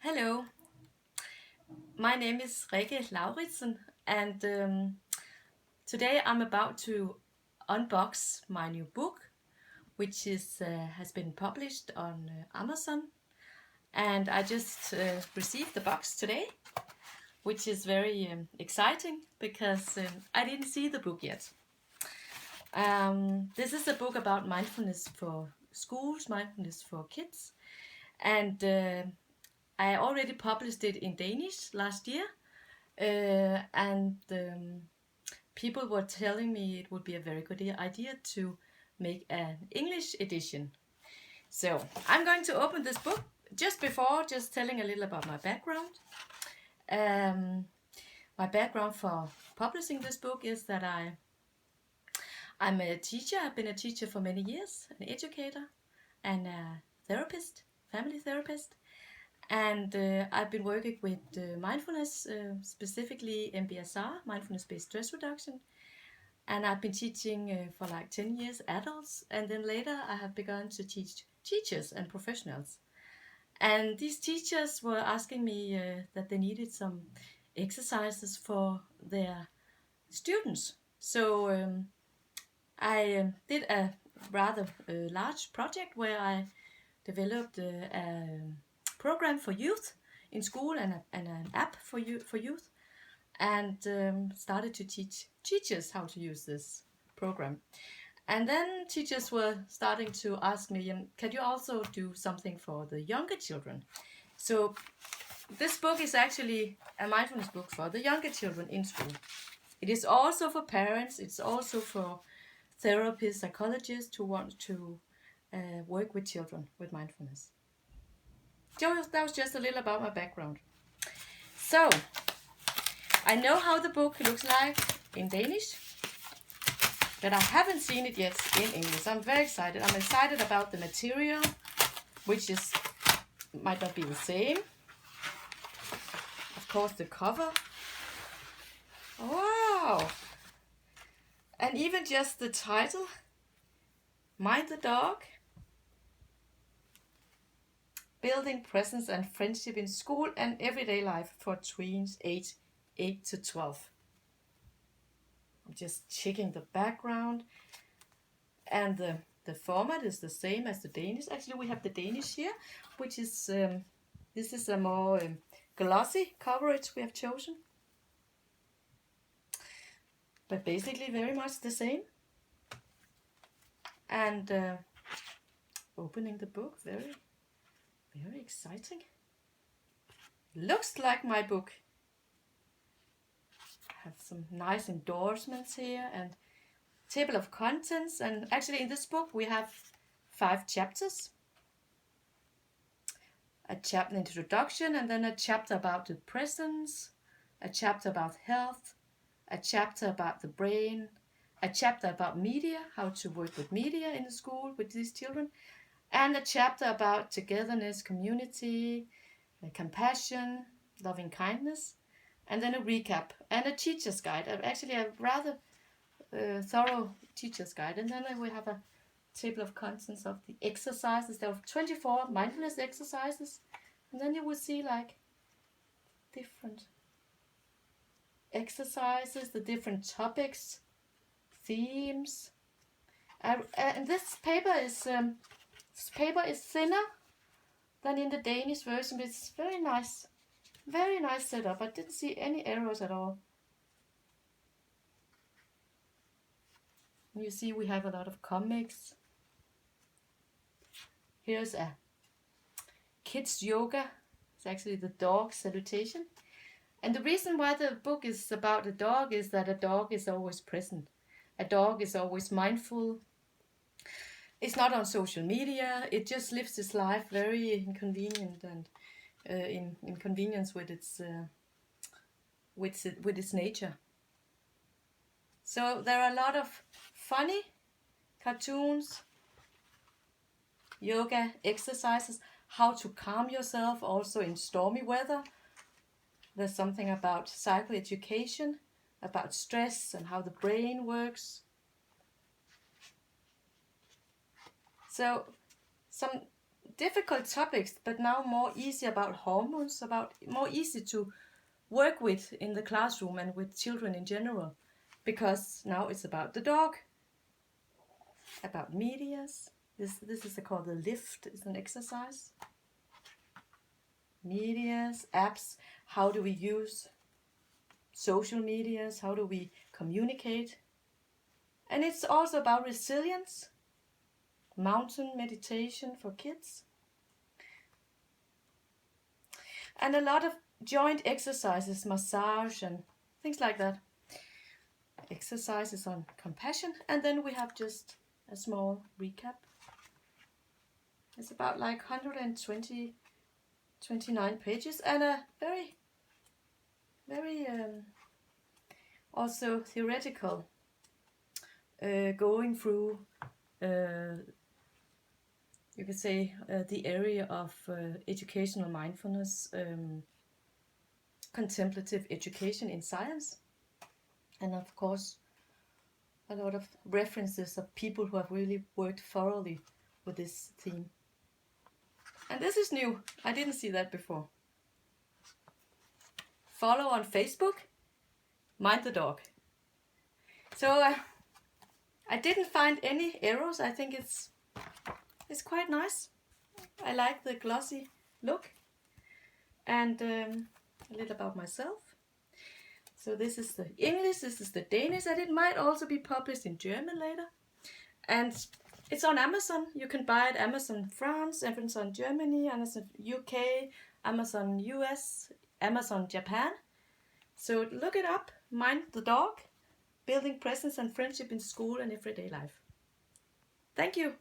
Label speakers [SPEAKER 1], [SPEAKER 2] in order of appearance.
[SPEAKER 1] Hello, my name is Rikke Lauritsen, and today I'm about to unbox my new book, which has been published on Amazon. And I just received the box today, which is very exciting because I didn't see the book yet. This is a book about mindfulness for schools, mindfulness for kids, and I already published it in Danish last year, and people were telling me it would be a very good idea to make an English edition. So I'm going to open this book just telling a little about my background. My background for publishing this book is that I'm a teacher. I've been a teacher for many years, an educator and a therapist, family therapist. And I've been working with mindfulness, specifically MBSR, mindfulness-based stress reduction. And I've been teaching for like 10 years adults. And then later I have begun to teach teachers and professionals. And these teachers were asking me that they needed some exercises for their students. So I did a rather large project where I developed a program for youth in school and an app for youth, and started to teach teachers how to use this program. And then teachers were starting to ask me, can you also do something for the younger children? So this book is actually a mindfulness book for the younger children in school. It is also for parents. It's also for therapists, psychologists who want to work with children with mindfulness. So that was just a little about my background. So I know how the book looks like in Danish, but I haven't seen it yet in English. I'm very excited. I'm excited about the material, which might not be the same. Of course, the cover. Wow! And even just the title, Mind the Dog. Building presence and friendship in school and everyday life for tweens aged 8 to 12. I'm just checking the background, and the format is the same as the Danish. Actually, we have the Danish here, which is this is a more glossy coverage we have chosen, but basically very much the same. And opening the book, very exciting. Looks like my book. I have some nice endorsements here and table of contents. And actually in this book we have 5 chapters. A chapter introduction, and then a chapter about the presence, a chapter about health, a chapter about the brain, a chapter about media, how to work with media in the school with these children, and a chapter about togetherness, community, compassion, loving kindness, and then a recap and a teacher's guide. Actually, a rather thorough teacher's guide. And then we have a table of contents of the exercises. There are 24 mindfulness exercises, and then you will see like different exercises, the different topics, themes. And this paper is thinner than in the Danish version, but it's very nice setup. I didn't see any errors at all. You see we have a lot of comics. Here's a kids yoga. It's actually the dog salutation. And the reason why the book is about a dog is that a dog is always present. A dog is always mindful. It's not on social media. It just lives its life very inconvenient and in inconvenience with its nature. So there are a lot of funny cartoons, yoga exercises, how to calm yourself also in stormy weather. There's something about psychoeducation, about stress and how the brain works. So some difficult topics, but now more easy about hormones, about more easy to work with in the classroom and with children in general, because now it's about the dog, about medias. This is called the lift. It's an exercise. Medias, apps. How do we use social medias? How do we communicate? And it's also about resilience. Mountain meditation for kids. And a lot of joint exercises, massage and things like that. Exercises on compassion. And then we have just a small recap. It's about like 29 pages and a very also theoretical, going through you could say the area of educational mindfulness, contemplative education in science, and of course a lot of references of people who have really worked thoroughly with this theme. And this is new. I didn't see that before. Follow on Facebook, Mind the Dog. So I didn't find any errors. I think it's quite nice. I like the glossy look. And a little about myself. So this is the English, this is the Danish, and it might also be published in German later. And it's on Amazon. You can buy it Amazon France, Amazon Germany, Amazon UK, Amazon US, Amazon Japan. So look it up. Mind the Dog, building presence and friendship in school and everyday life. Thank you.